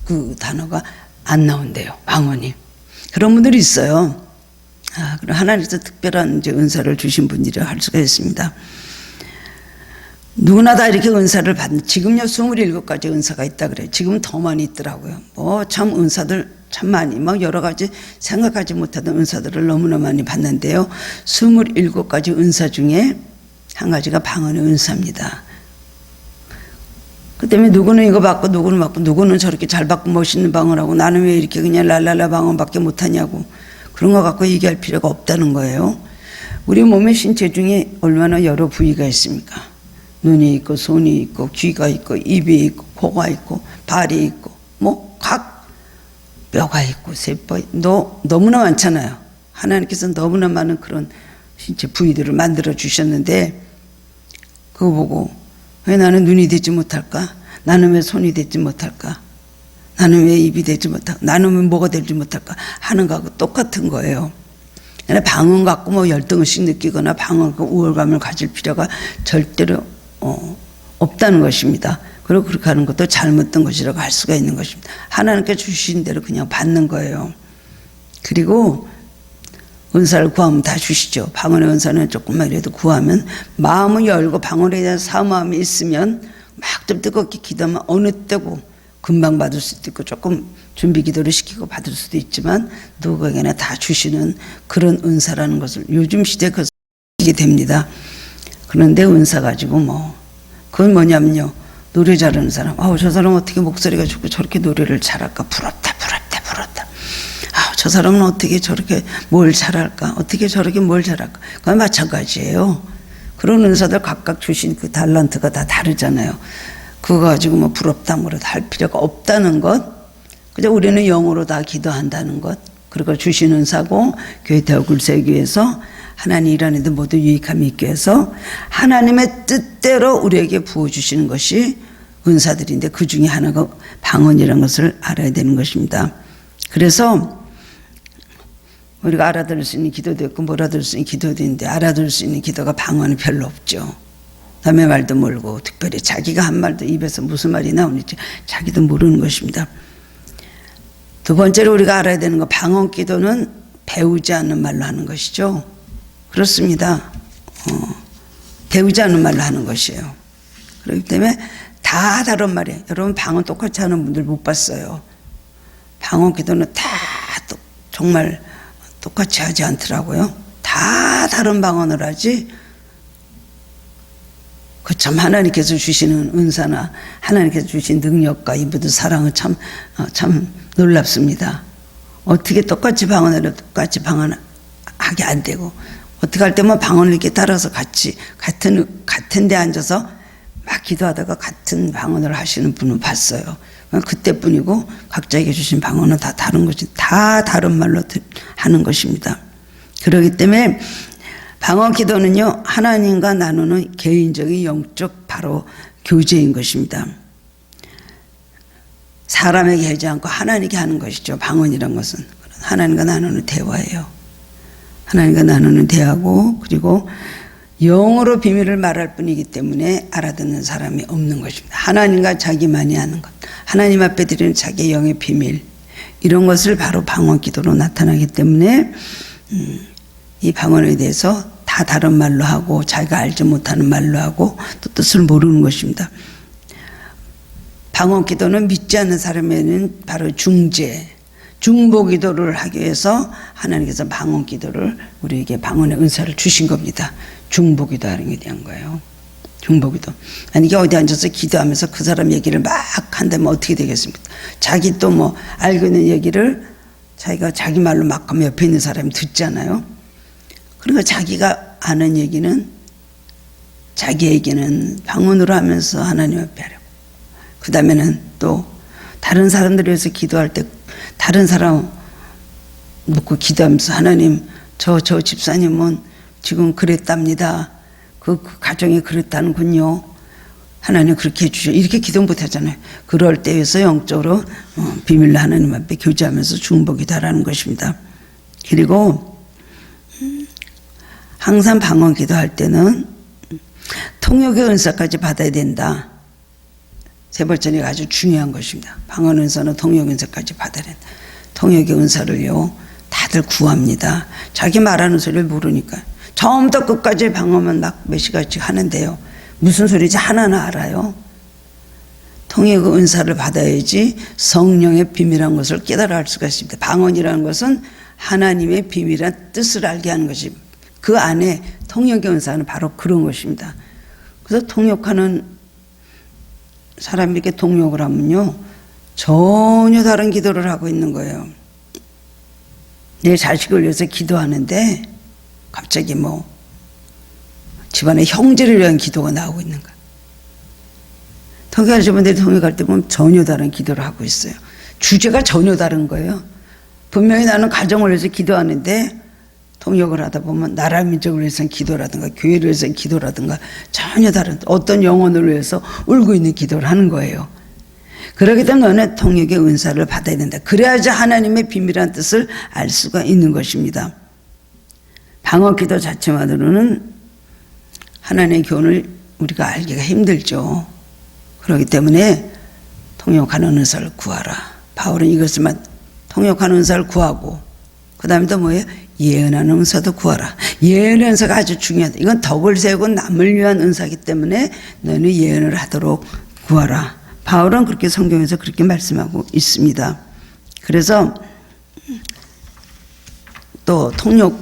그 단어가 안 나온대요. 방언이. 그런 분들이 있어요. 그럼 하나님께서 특별한 이제 은사를 주신 분이라 할 수가 있습니다. 누구나 다 이렇게 은사를 받는, 지금요 27가지 은사가 있다 그래요. 지금은 더 많이 있더라고요. 참 은사들 참 많이, 막 여러 가지 생각하지 못하던 은사들을 너무나 많이 받는데요. 27가지 은사 중에 한 가지가 방언의 은사입니다. 그 때문에 누구는 이거 받고 누구는 받고 누구는 저렇게 잘 받고 멋있는 방언하고 나는 왜 이렇게 그냥 랄랄라 방언밖에 못하냐고 그런 거 갖고 얘기할 필요가 없다는 거예요. 우리 몸의 신체 중에 얼마나 여러 부위가 있습니까? 눈이 있고 손이 있고 귀가 있고 입이 있고 코가 있고 발이 있고 뭐 각 뼈가 있고 세포 너무나 많잖아요. 하나님께서 너무나 많은 그런 신체 부위들을 만들어 주셨는데 그거 보고 왜 나는 눈이 되지 못할까? 나는 왜 손이 되지 못할까? 나는 왜 입이 되지 못할까? 나는 왜 뭐가 되지 못할까? 하는 거하고 똑같은 거예요. 방언 갖고 뭐 열등의식 느끼거나 방언 갖고 우월감을 가질 필요가 절대로 없다는 것입니다. 그리고 그렇게 하는 것도 잘못된 것이라고 할 수가 있는 것입니다. 하나님께 주신 대로 그냥 받는 거예요. 그리고 은사를 구하면 다 주시죠. 방언의 은사는 조금만이라도 구하면 마음을 열고 방언에 대한 사모함이 있으면 막 좀 뜨겁게 기도하면 어느 때고 금방 받을 수도 있고 조금 준비 기도를 시키고 받을 수도 있지만 누구에게나 다 주시는 그런 은사라는 것을 요즘 시대에 그것을 알게 됩니다. 그런데 은사 가지고 그건 뭐냐면요. 노래 잘하는 사람. 저 사람 어떻게 목소리가 좋고 저렇게 노래를 잘할까. 부럽다. 저 사람은 어떻게 저렇게 뭘 잘할까. 어떻게 저렇게 뭘 잘할까. 그건 마찬가지예요. 그런 은사들 각각 주신 그 달란트가 다 다르잖아요. 그거 가지고 부럽다 뭐라도 할 필요가 없다는 것. 그저 우리는 영어로 다 기도한다는 것. 그리고 주신 은사고 교회 대학을 세우기 위해서 하나님 일하는데 모두 유익함이 있기 위해서 하나님의 뜻대로 우리에게 부어주시는 것이 은사들인데 그 중에 하나가 방언이라는 것을 알아야 되는 것입니다. 그래서 우리가 알아들을 수 있는 기도도 있고 못 알아들을 수 있는 기도도 있는데 알아들을 수 있는 기도가 방언은 별로 없죠. 남의 말도 모르고 특별히 자기가 한 말도 입에서 무슨 말이 나오는지 자기도 모르는 것입니다. 두 번째로 우리가 알아야 되는 거 방언 기도는 배우지 않는 말로 하는 것이죠. 그렇습니다. 배우지 않는 말로 하는 것이에요. 그렇기 때문에 다 다른 말이에요. 여러분 방언 똑같이 하는 분들 못 봤어요. 방언 기도는 다 정말 똑같이 하지 않더라고요. 다 다른 방언을 하지. 그 참 하나님께서 주시는 은사나 하나님께서 주신 능력과 이분들 사랑은 참 놀랍습니다. 어떻게 똑같이 방언을 똑같이 방언하게 안 되고 어떻게 할 때면 방언을 이렇게 따라서 같이 같은 데 앉아서 막 기도하다가 같은 방언을 하시는 분은 봤어요. 그때뿐이고 각자에게 주신 방언은 다 다른 것이 다 다른 말로 하는 것입니다. 그렇기 때문에 방언 기도는요 하나님과 나누는 개인적인 영적 바로 교제인 것입니다. 사람에게 하지 않고 하나님께 하는 것이죠. 방언이란 것은 하나님과 나누는 대화예요. 하나님과 나누는 대화고 그리고 영어로 비밀을 말할 뿐이기 때문에 알아듣는 사람이 없는 것입니다. 하나님과 자기만이 하는 것, 하나님 앞에 드리는 자기의 영의 비밀 이런 것을 바로 방언 기도로 나타나기 때문에 이 방언에 대해서 다 다른 말로 하고 자기가 알지 못하는 말로 하고 또 뜻을 모르는 것입니다. 방언 기도는 믿지 않는 사람에는 바로 중보 기도를 하기 위해서 하나님께서 방언 기도를 우리에게 방언의 은사를 주신 겁니다. 중보 기도하는 게 대한 거예요. 중보 기도. 아니 이게 어디 앉아서 기도하면서 그 사람 얘기를 막 한다면 어떻게 되겠습니까? 자기 또 알고 있는 얘기를 자기가 자기 말로 막 하면 옆에 있는 사람이 듣잖아요. 그러니까 자기가 아는 얘기는 자기 얘기는 방언으로 하면서 하나님 앞에 하려고. 그 다음에는 또 다른 사람들을 위해서 기도할 때 다른 사람 놓고 기도하면서 하나님 저 집사님은 지금 그랬답니다. 그 가정이 그랬다는군요. 하나님 그렇게 해주셔. 이렇게 기도 못 하잖아요. 그럴 때에서 영적으로 비밀로 하나님 앞에 교제하면서 중보 기도하라는 것입니다. 그리고 항상 방언 기도할 때는 통역의 은사까지 받아야 된다. 세 번째가 아주 중요한 것입니다. 방언 은사는 통역 은사까지 받아야 된다. 통역의 은사를요 다들 구합니다. 자기 말하는 소리를 모르니까 처음부터 끝까지 방언만 막 몇 시간씩 하는데요. 무슨 소리인지 하나는 알아요. 통역의 은사를 받아야지 성령의 비밀한 것을 깨달아 알 수가 있습니다. 방언이라는 것은 하나님의 비밀한 뜻을 알게 하는 것입니다. 그 안에 통역의 은사는 바로 그런 것입니다. 그래서 통역하는 사람에게 통역을 하면요 전혀 다른 기도를 하고 있는 거예요. 내 자식을 위해서 기도하는데 갑자기 집안의 형제를 위한 기도가 나오고 있는 거예요. 통역하시는 분들이 통역할 때 보면 전혀 다른 기도를 하고 있어요. 주제가 전혀 다른 거예요. 분명히 나는 가정을 위해서 기도하는데 통역을 하다 보면 나라 민족을 위해서는 기도라든가 교회를 위해서는 기도라든가 전혀 다른 어떤 영혼을 위해서 울고 있는 기도를 하는 거예요. 그렇기 때문에 너는 통역의 은사를 받아야 된다. 그래야지 하나님의 비밀한 뜻을 알 수가 있는 것입니다. 방언 기도 자체만으로는 하나님의 교훈을 우리가 알기가 힘들죠. 그렇기 때문에 통역하는 은사를 구하라. 바울은 이것을만 통역하는 은사를 구하고 그 다음에 또 뭐예요? 예언하는 은사도 구하라. 예언의 은사가 아주 중요하다. 이건 덕을 세우고 남을 위한 은사이기 때문에 너는 예언을 하도록 구하라. 바울은 그렇게 성경에서 그렇게 말씀하고 있습니다. 그래서 또 통역의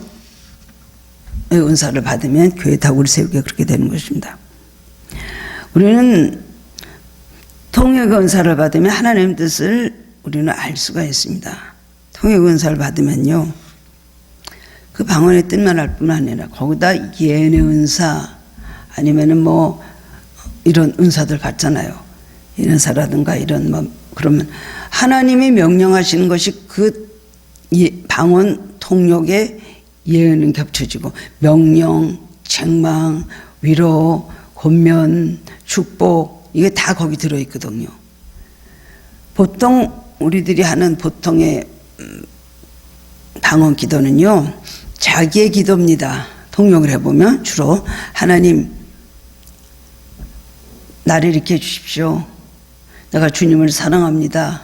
은사를 받으면 교회 덕을 세우게 그렇게 되는 것입니다. 우리는 통역의 은사를 받으면 하나님의 뜻을 우리는 알 수가 있습니다. 통역의 은사를 받으면요, 그 방언의 뜻만 알 뿐만 아니라 거기다 예언의 은사 아니면은 뭐 이런 은사들 받잖아요. 은사라든가 이런 뭐 그러면 하나님이 명령하시는 것이 그 방언 통역의 예언은 겹쳐지고 명령, 책망, 위로, 권면, 축복 이게 다 거기 들어있거든요. 보통 우리들이 하는 보통의 방언 기도는요, 자기의 기도입니다. 통역을 해보면 주로 하나님 나를 일으켜 주십시오. 내가 주님을 사랑합니다.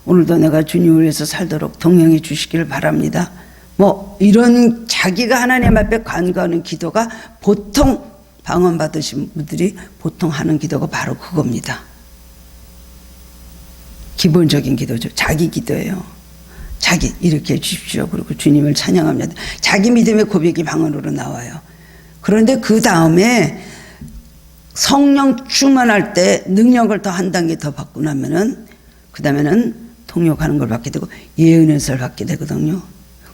오늘도 내가 주님을 위해서 살도록 동행해 주시기를 바랍니다. 뭐 이런 자기가 하나님 앞에 간구하는 기도가 보통 방언 받으신 분들이 보통 하는 기도가 바로 그겁니다. 기본적인 기도죠. 자기 기도예요. 자기 일으켜 주십시오. 그리고 주님을 찬양합니다. 자기 믿음의 고백이 방언으로 나와요. 그런데 그 다음에 성령 충만할 때 능력을 더 한 단계 더 받고 나면은 그 다음에는 통역하는 걸 받게 되고 예언의 은사를 받게 되거든요.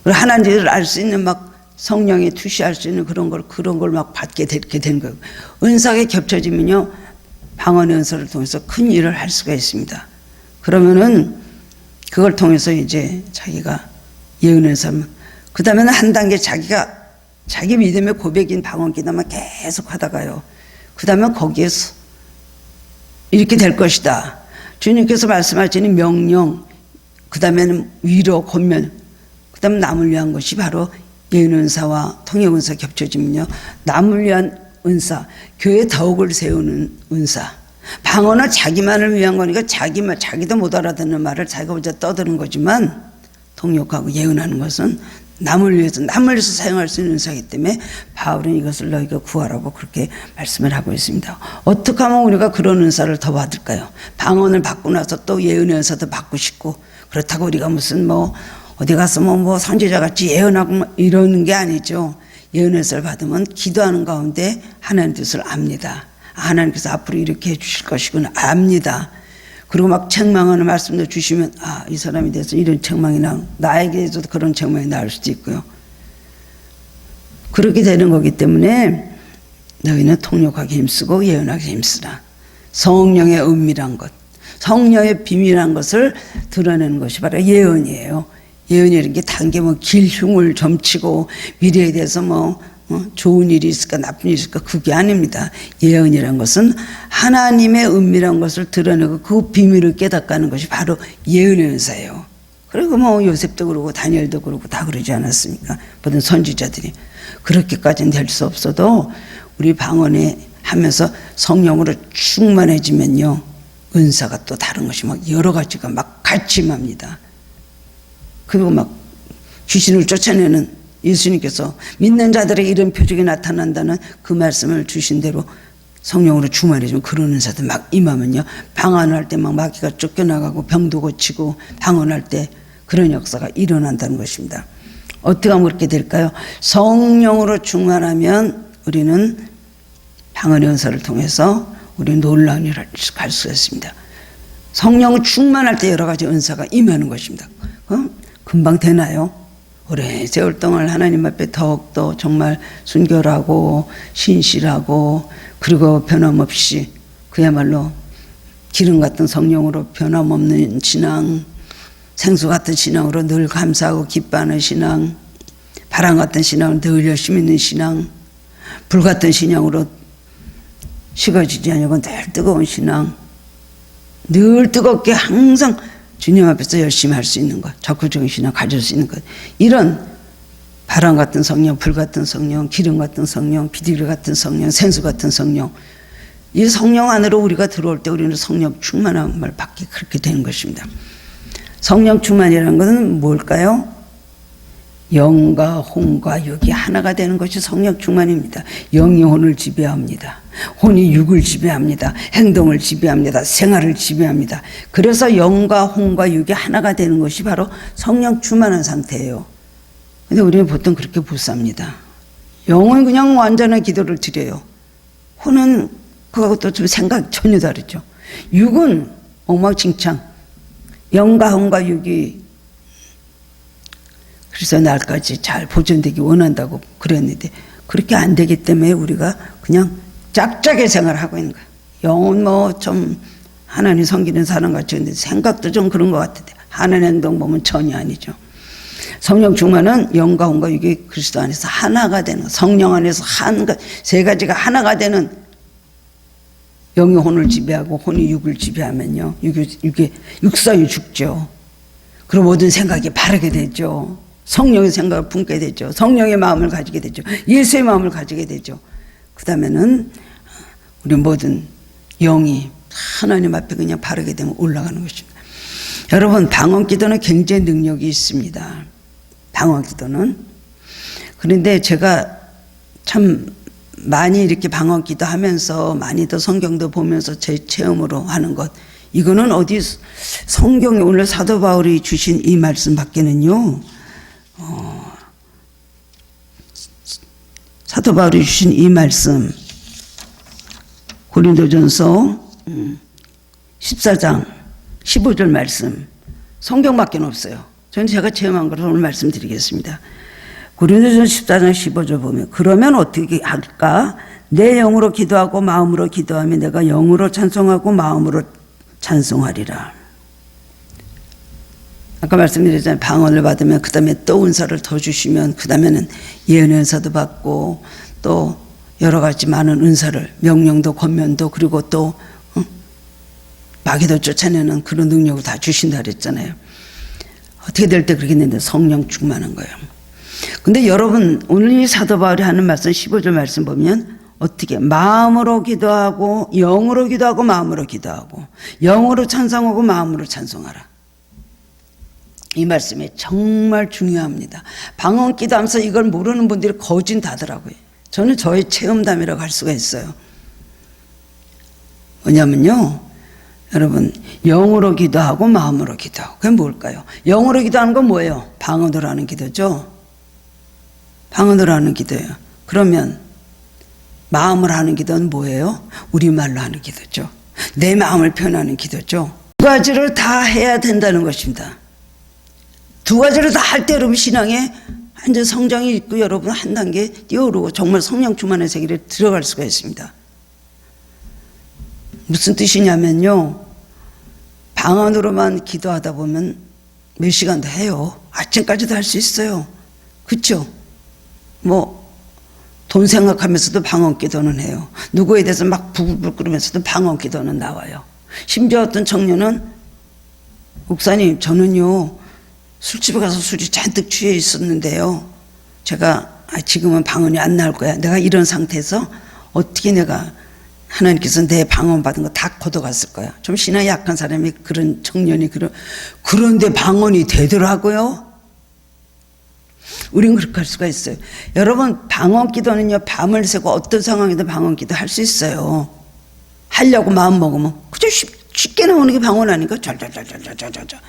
그리고 하나님을 알 수 있는 막 성령에 투시할 수 있는 그런 걸 막 받게 되는 거예요. 은사가 겹쳐지면요, 방언의 은사를 통해서 큰 일을 할 수가 있습니다. 그러면은 그걸 통해서 이제 자기가 예언의 은사, 그 다음에는 한 단계 자기가 자기 믿음의 고백인 방언 기도만 계속 하다가요, 그 다음에 거기에서 이렇게 될 것이다. 주님께서 말씀하시는 명령, 그 다음에는 위로, 권면, 그 다음에 남을 위한 것이 바로 예언 은사와 통역 은사 겹쳐지면요, 남을 위한 은사, 교회 덕을 세우는 은사. 방언은 자기만을 위한 거니까 자기도 못 알아듣는 말을 자기가 혼자 떠드는 거지만 통역하고 예언하는 것은 남을 위해서 사용할 수 있는 은사이기 때문에 바울은 이것을 너희가 구하라고 그렇게 말씀을 하고 있습니다. 어떻게 하면 우리가 그런 은사를 더 받을까요? 방언을 받고 나서 또 예언의 은사도 받고 싶고, 그렇다고 우리가 무슨 뭐 어디 가서 뭐 선지자 같이 예언하고 뭐 이러는 게 아니죠. 예언의 은사를 받으면 기도하는 가운데 하나님 뜻을 압니다. 하나님께서 앞으로 이렇게 해주실 것이구나 압니다. 그리고 막 책망하는 말씀도 주시면 이 사람에 대해서 이런 책망이 나에게도 그런 책망이 나올 수도 있고요. 그렇게 되는 거기 때문에 너희는 통역하기 힘쓰고 예언하기 힘쓰라. 성령의 은밀한 것, 성령의 비밀한 것을 드러내는 것이 바로 예언이에요. 예언이라는 게 단계 뭐 길흉을 점치고 미래에 대해서 뭐 좋은 일이 있을까 나쁜 일이 있을까 그게 아닙니다. 예언이란 것은 하나님의 은밀한 것을 드러내고 그 비밀을 깨닫가는 것이 바로 예언의 은사예요. 그리고 뭐 요셉도 그러고 다니엘도 그러고 다 그러지 않았습니까? 모든 선지자들이. 그렇게까지는 될 수 없어도 우리 방언에 하면서 성령으로 충만해지면요, 은사가 또 다른 것이 막 여러 가지가 막 같이 임합니다. 그리고 막 귀신을 쫓아내는 예수님께서 믿는 자들의 이런 표적이 나타난다는 그 말씀을 주신 대로 성령으로 충만해지면 그런 은사도 막 임하면요, 방언할 때 막 마귀가 쫓겨나가고 병도 고치고 방언할 때 그런 역사가 일어난다는 것입니다. 어떻게 하면 그렇게 될까요? 성령으로 충만하면 우리는 방언의 은사를 통해서 우리는 놀라운 일을 할 수가 있습니다. 성령 충만할 때 여러 가지 은사가 임하는 것입니다. 금방 되나요? 오래 세월 동안 하나님 앞에 더욱더 정말 순결하고 신실하고 그리고 변함없이 그야말로 기름 같은 성령으로 변함없는 신앙, 생수 같은 신앙으로 늘 감사하고 기뻐하는 신앙, 바람 같은 신앙으로 늘 열심히 있는 신앙, 불 같은 신앙으로 식어지지 않고 늘 뜨거운 신앙, 늘 뜨겁게 항상 주님 앞에서 열심히 할 수 있는 것, 적극적인 신앙 가질 수 있는 것, 이런 바람 같은 성령, 불 같은 성령, 기름 같은 성령, 비둘기 같은 성령, 생수 같은 성령, 이 성령 안으로 우리가 들어올 때 우리는 성령 충만함을 받게 그렇게 되는 것입니다. 성령 충만이라는 것은 뭘까요? 영과 혼과 육이 하나가 되는 것이 성령 충만입니다. 영이 혼을 지배합니다. 혼이 육을 지배합니다. 행동을 지배합니다. 생활을 지배합니다. 그래서 영과 혼과 육이 하나가 되는 것이 바로 성령 충만한 상태예요. 근데 우리는 보통 그렇게 못 삽니다. 영은 그냥 완전한 기도를 드려요. 혼은 그거하고 또 좀 생각 전혀 다르죠. 육은 엉망진창. 영과 혼과 육이 그래서 날까지 잘 보존되기 원한다고 그랬는데 그렇게 안 되기 때문에 우리가 그냥 짝짝이 생활을 하고 있는 거예요. 영은 뭐 좀 하나님 섬기는 사람같이 했는데 생각도 좀 그런 것 같은데 하는 행동 보면 전혀 아니죠. 성령 충만은 영과 혼과 육이 그리스도 안에서 하나가 되는 것, 성령 안에서 세 가지가 하나가 되는. 영이 혼을 지배하고 혼이 육을 지배하면요, 육성이 죽죠. 그리고 모든 생각이 바르게 되죠. 성령의 생각을 품게 되죠. 성령의 마음을 가지게 되죠. 예수의 마음을 가지게 되죠. 그 다음에는 우리 모든 영이 하나님 앞에 그냥 바르게 되면 올라가는 것입니다. 여러분, 방언기도는 굉장히 능력이 있습니다. 방언기도는. 그런데 제가 참 많이 이렇게 방언기도 하면서 많이 더 성경도 보면서 제 체험으로 하는 것, 이거는 어디 성경에 오늘 사도 바울이 주신 이 말씀 밖에는요, 사도 바울이 주신 이 말씀 고린도전서 14장 15절 말씀 성경밖에 없어요. 저는 제가 체험한 것을 오늘 말씀드리겠습니다. 고린도전서 14장 15절 보면 그러면 어떻게 할까? 내 영으로 기도하고 마음으로 기도하면 내가 영으로 찬송하고 마음으로 찬송하리라. 아까 말씀드렸잖아요. 방언을 받으면 그 다음에 또 은사를 더 주시면 그 다음에는 예언의 은사도 받고 또 여러 가지 많은 은사를, 명령도 권면도, 그리고 또 마귀도 쫓아내는 그런 능력을 다 주신다 그랬잖아요. 어떻게 될 때 그렇게 됐는데 성령 충만한 거예요. 근데 여러분, 오늘 이 사도 바울이 하는 말씀 15절 말씀 보면 어떻게 마음으로 기도하고 영으로 기도하고 마음으로 기도하고 영으로 찬송하고 마음으로 찬송하라. 이 말씀이 정말 중요합니다. 방언 기도하면서 이걸 모르는 분들이 거진다더라고요. 저는 저의 체험담이라고 할 수가 있어요. 뭐냐면요, 여러분, 영으로 기도하고 마음으로 기도하고 그게 뭘까요? 영으로 기도하는 건 뭐예요? 방언으로 하는 기도죠. 방언으로 하는 기도예요. 그러면 마음으로 하는 기도는 뭐예요? 우리말로 하는 기도죠. 내 마음을 표현하는 기도죠. 두 가지를 다 해야 된다는 것입니다. 두 가지를 다 할 때 여러분 신앙에 완전 성장이 있고 여러분 한 단계 뛰어오르고 정말 성령 충만의 세계에 들어갈 수가 있습니다. 무슨 뜻이냐면요, 방언으로만 기도하다 보면 몇 시간도 해요. 아침까지도 할 수 있어요. 그렇죠? 뭐 돈 생각하면서도 방언 기도는 해요. 누구에 대해서 막 부글부글 끓으면서도 방언 기도는 나와요. 심지어 어떤 청년은 목사님, 저는요 술집에 가서 술이 잔뜩 취해 있었는데요, 제가 지금은 방언이 안 나올 거야. 내가 이런 상태에서 어떻게 내가 하나님께서 내 방언 받은 거 다 걷어갔을 거야. 좀 신앙이 약한 사람이, 그런 청년이 그런데 방언이 되더라고요. 우리는 그렇게 할 수가 있어요. 여러분, 방언 기도는요, 밤을 새고 어떤 상황에도 방언 기도 할 수 있어요. 하려고 마음 먹으면 그저 쉽게 나오는 게 방언 아닌가? 절절절절절절.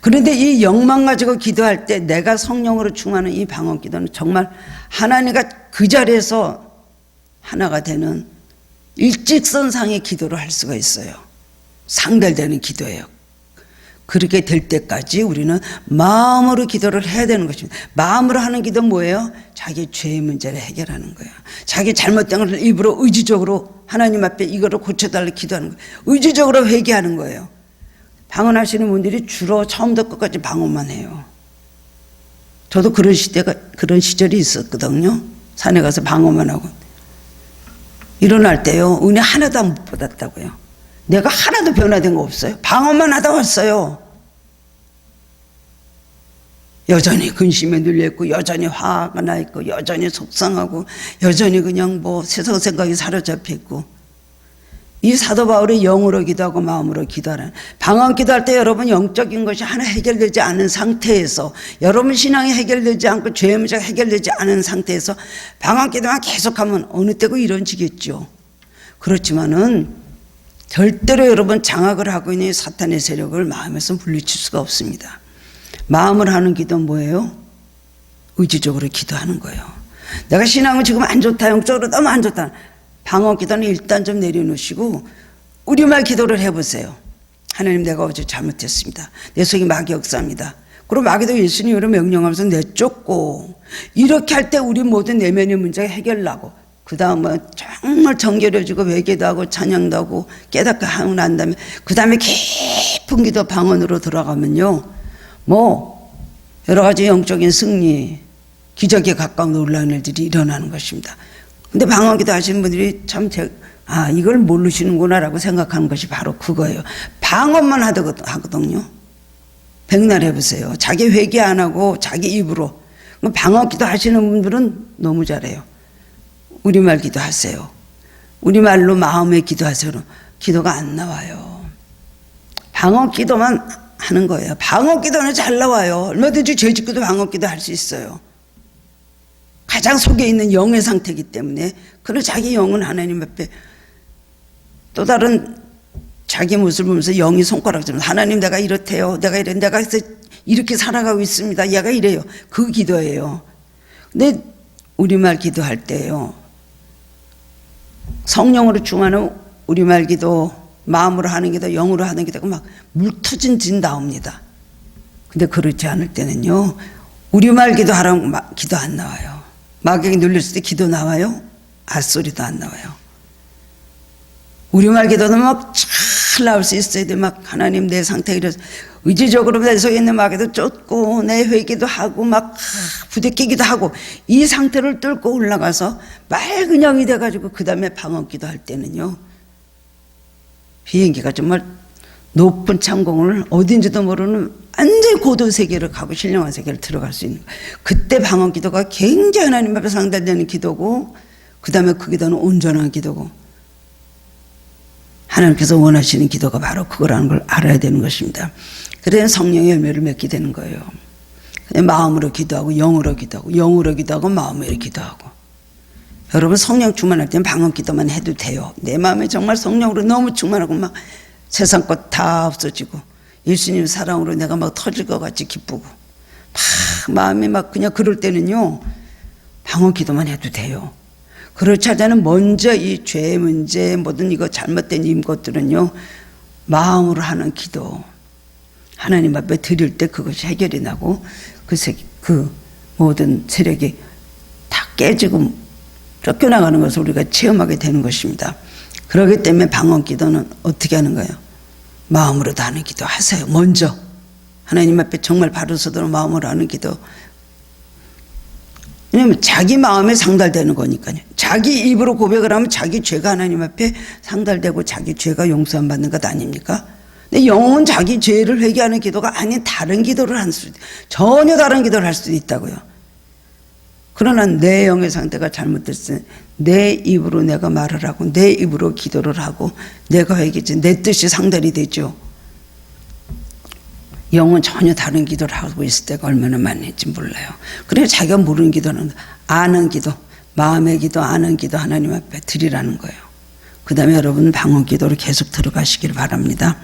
그런데 이 영만 가지고 기도할 때 내가 성령으로 충만한 이 방언 기도는 정말 하나님과 그 자리에서 하나가 되는 일직선상의 기도를 할 수가 있어요. 상달되는 기도예요. 그렇게 될 때까지 우리는 마음으로 기도를 해야 되는 것입니다. 마음으로 하는 기도는 뭐예요? 자기 죄의 문제를 해결하는 거예요. 자기 잘못된 것을 일부러 의지적으로 하나님 앞에 이거를 고쳐달라고 기도하는 거예요. 의지적으로 회개하는 거예요. 방언하시는 분들이 주로 처음부터 끝까지 방언만 해요. 저도 그런 시절이 있었거든요. 산에 가서 방언만 하고 일어날 때요, 은혜 하나도 못 받았다고요. 내가 하나도 변화된 거 없어요. 방언만 하다 왔어요. 여전히 근심에 눌려있고, 여전히 화가 나 있고, 여전히 속상하고, 여전히 그냥 뭐 세상 생각이 사로잡혀 있고, 이 사도 바울이 영으로 기도하고 마음으로 기도하는, 방언 기도할 때 여러분 영적인 것이 하나 해결되지 않은 상태에서, 여러분 신앙이 해결되지 않고 죄의 문제가 해결되지 않은 상태에서 방언 기도만 계속하면 어느 때고 이런지겠죠. 그렇지만은 절대로 여러분 장악을 하고 있는 사탄의 세력을 마음에서 물리칠 수가 없습니다. 마음을 하는 기도는 뭐예요? 의지적으로 기도하는 거예요. 내가 신앙은 지금 안 좋다, 영적으로 너무 안 좋다. 방언 기도는 일단 좀 내려놓으시고 우리말 기도를 해보세요. 하나님, 내가 어제 잘못했습니다. 내 속에 마귀 역사입니다. 그리고 마귀도 예수님으로 명령하면서 내쫓고, 이렇게 할 때 우리 모든 내면의 문제가 해결나고, 그 다음은 정말 정결해지고 외기도 하고 찬양도 하고 깨닫게 하고 난 다음에 그 다음에 깊은 기도 방언으로 들어가면요, 뭐 여러 가지 영적인 승리, 기적에 가까운 놀라운 일들이 일어나는 것입니다. 근데 방언 기도 하시는 분들이 참 이걸 모르시는구나 라고 생각하는 것이 바로 그거예요. 방언만 하거든요. 백날 해보세요. 자기 회개 안 하고 자기 입으로. 방언 기도 하시는 분들은 너무 잘해요. 우리말 기도하세요. 우리말로 마음에 기도하세요. 기도가 안 나와요. 방언 기도만 하는 거예요. 방언 기도는 잘 나와요. 얼마든지 죄짓고도 방언 기도 할 수 있어요. 가장 속에 있는 영의 상태이기 때문에. 그리고 자기 영은 하나님 앞에 또 다른 자기 모습을 보면서 영이 손가락 좀, 하나님 내가 이렇대요. 내가 이렇게 살아가고 있습니다. 얘가 이래요. 그 기도예요. 근데 우리말 기도할 때요, 성령으로 충만한 우리말 기도, 마음으로 하는 기도, 영으로 하는 기도가 막 물터진 진 나옵니다. 근데 그렇지 않을 때는요, 우리말 기도하라고 기도 안 나와요. 마귀에게 눌렸을 때 기도 나와요? 앗소리도 안 나와요. 우리말 기도는 막 잘 나올 수 있어야 돼. 막 하나님 내 상태 이래서 의지적으로 내 속에 있는 마귀도 쫓고 내 회개도 하고 막 부대끼기도 하고, 이 상태를 뚫고 올라가서 맑은 영이 돼가지고 그 다음에 방언 기도할 때는요, 비행기가 정말 높은 창공을 어딘지도 모르는 완전히 고도 세계를 가고 신령한 세계를 들어갈 수 있는 거예요. 그때 방언 기도가 굉장히 하나님 앞에 상달되는 기도고, 그 다음에 그 기도는 온전한 기도고, 하나님께서 원하시는 기도가 바로 그거라는 걸 알아야 되는 것입니다. 그래야 성령의 열매를 맺게 되는 거예요. 마음으로 기도하고 영으로 기도하고 영으로 기도하고 마음으로 기도하고. 여러분 성령 충만할 때는 방언 기도만 해도 돼요. 내 마음에 정말 성령으로 너무 충만하고 막 세상 것 다 없어지고 예수님 사랑으로 내가 막 터질 것 같이 기쁘고 막 마음이 막 그냥 그럴 때는요, 방언 기도만 해도 돼요. 그렇지 않으면 먼저 이 죄의 문제, 모든 이거 잘못된 이 것들은요, 마음으로 하는 기도, 하나님 앞에 드릴 때 그것이 해결이 나고 그 모든 세력이 다 깨지고 쫓겨나가는 것을 우리가 체험하게 되는 것입니다. 그렇기 때문에 방언 기도는 어떻게 하는 거예요? 마음으로도 하는 기도 하세요. 먼저 하나님 앞에 정말 바로 서도록 마음으로 하는 기도. 왜냐하면 자기 마음에 상달되는 거니까요. 자기 입으로 고백을 하면 자기 죄가 하나님 앞에 상달되고 자기 죄가 용서함 받는 것 아닙니까? 근데 영은 자기 죄를 회개하는 기도가 아닌 다른 기도를 할 수도, 전혀 다른 기도를 할 수도 있다고요. 그러나 내 영의 상태가 잘못됐을 때 내 입으로 내가 말을 하고 내 입으로 기도를 하고 내가 회개지 내 뜻이 상달이 되죠. 영은 전혀 다른 기도를 하고 있을 때가 얼마나 많은지 몰라요. 그래서 자기가 모르는 기도는 아는 기도, 마음의 기도, 아는 기도 하나님 앞에 드리라는 거예요. 그 다음에 여러분 방언 기도로 계속 들어가시길 바랍니다.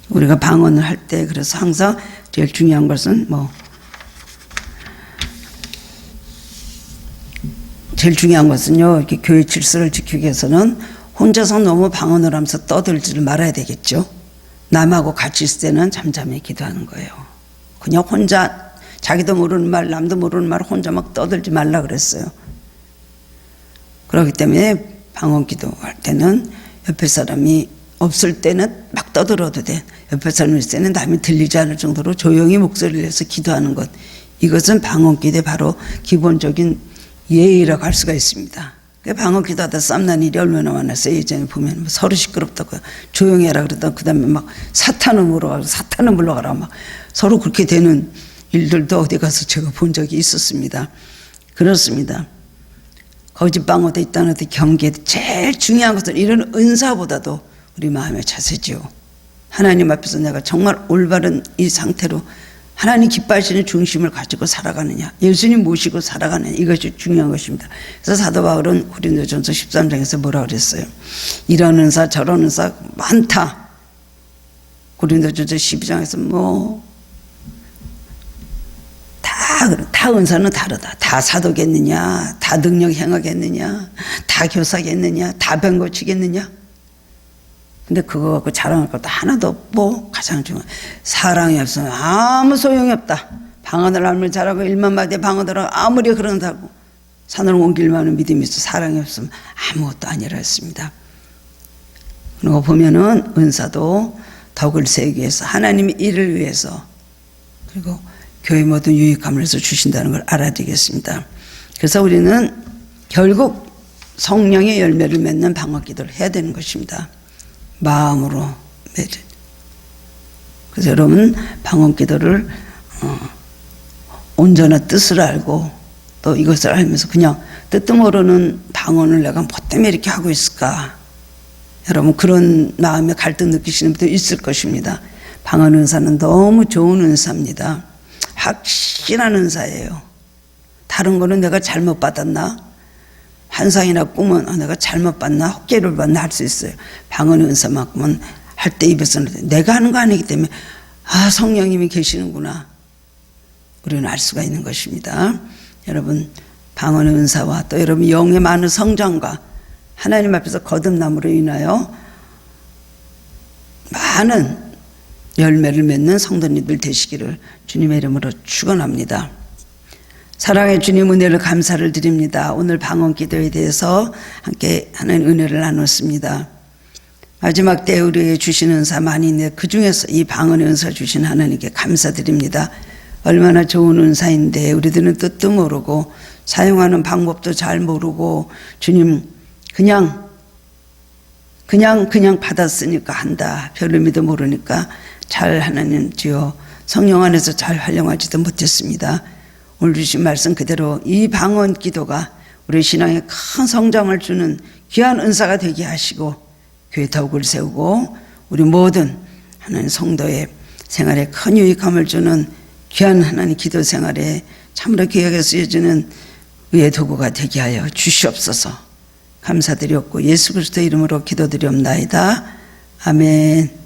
우리가 방언을 할 때 그래서 항상 제일 중요한 것은 제일 중요한 것은요, 이렇게 교회 질서를 지키기 위해서는 혼자서 너무 방언을 하면서 떠들지를 말아야 되겠죠. 남하고 같이 있을 때는 잠잠히 기도하는 거예요. 그냥 혼자 자기도 모르는 말, 남도 모르는 말 혼자 막 떠들지 말라 그랬어요. 그렇기 때문에 방언 기도할 때는 옆에 사람이 없을 때는 막 떠들어도 돼. 옆에 사람이 있을 때는 남이 들리지 않을 정도로 조용히 목소리를 내서 기도하는 것. 이것은 방언 기도의 바로 기본적인 예의라고 할 수가 있습니다. 방언 기도하다 쌈난 일이 얼마나 많았어요. 예전에 보면 서로 시끄럽다고 조용히 해라 그러다 그 다음에 막 사탄을 물어가고 사탄을 물러가라 막 서로 그렇게 되는 일들도 어디 가서 제가 본 적이 있었습니다. 그렇습니다. 거짓방어도 있다는 듯 경계, 제일 중요한 것은 이런 은사보다도 우리 마음의 자세지요. 하나님 앞에서 내가 정말 올바른 이 상태로 하나님 기뻐하시는 중심을 가지고 살아가느냐, 예수님 모시고 살아가느냐, 이것이 중요한 것입니다. 그래서 사도 바울은 고린도전서 13장에서 뭐라 그랬어요? 이런 은사 저런 은사 많다. 고린도전서 12장에서 다 은사는 다르다. 다 사도겠느냐, 다 능력 행하겠느냐, 다 교사겠느냐, 다 병 고치겠느냐. 근데 그거 갖고 자랑할 것도 하나도 없고, 가장 중요한 사랑이 없으면 아무 소용이 없다. 방언을 알면 잘하고 일만 마디에 방언을 하고 아무리 그런다고 산을 옮길 만한 믿음이 있어 사랑이 없으면 아무것도 아니라 했습니다. 그리고 보면은 은사도 덕을 세우기 위해서, 하나님의 일을 위해서, 그리고 교회 모든 유익함을 해서 주신다는 걸 알아야 되겠습니다. 그래서 우리는 결국 성령의 열매를 맺는 방언기도를 해야 되는 것입니다. 마음으로 맺은. 그래서 여러분 방언기도를 온전한 뜻을 알고 또 이것을 알면서 그냥 뜻도 모르는 방언을 내가 뭐 때문에 이렇게 하고 있을까? 여러분 그런 마음의 갈등 느끼시는 분도 있을 것입니다. 방언 은사는 너무 좋은 은사입니다. 확실한 은사예요. 다른 거는 내가 잘못 받았나? 환상이나 꿈은 내가 잘못 봤나? 헛개를 봤나? 할 수 있어요. 방언 은사만큼은 할 때 입에서는 내가 하는 거 아니기 때문에 성령님이 계시는구나. 우리는 알 수가 있는 것입니다. 여러분 방언 은사와 또 여러분 영의 많은 성장과 하나님 앞에서 거듭남으로 인하여 많은 열매를 맺는 성도님들 되시기를 주님의 이름으로 축원합니다. 사랑의 주님 은혜를 감사를 드립니다. 오늘 방언 기도에 대해서 함께 하는 은혜를 나눴습니다. 마지막 때 우리에게 주시는 은사 많이 있는데 그 중에서 이 방언의 은사 주신 하나님께 감사드립니다. 얼마나 좋은 은사인데 우리들은 뜻도 모르고 사용하는 방법도 잘 모르고 주님 그냥 받았으니까 한다. 별 의미도 모르니까 잘 하나님 주여 성령 안에서 잘 활용하지도 못했습니다. 오늘 주신 말씀 그대로 이 방언 기도가 우리 신앙에 큰 성장을 주는 귀한 은사가 되게 하시고 교회 덕을 세우고 우리 모든 하나님 성도의 생활에 큰 유익함을 주는 귀한 하나님 기도 생활에 참으로 귀하게 쓰여지는 의의 도구가 되게 하여 주시옵소서. 감사드렸고 예수 그리스도 이름으로 기도드리옵나이다. 아멘.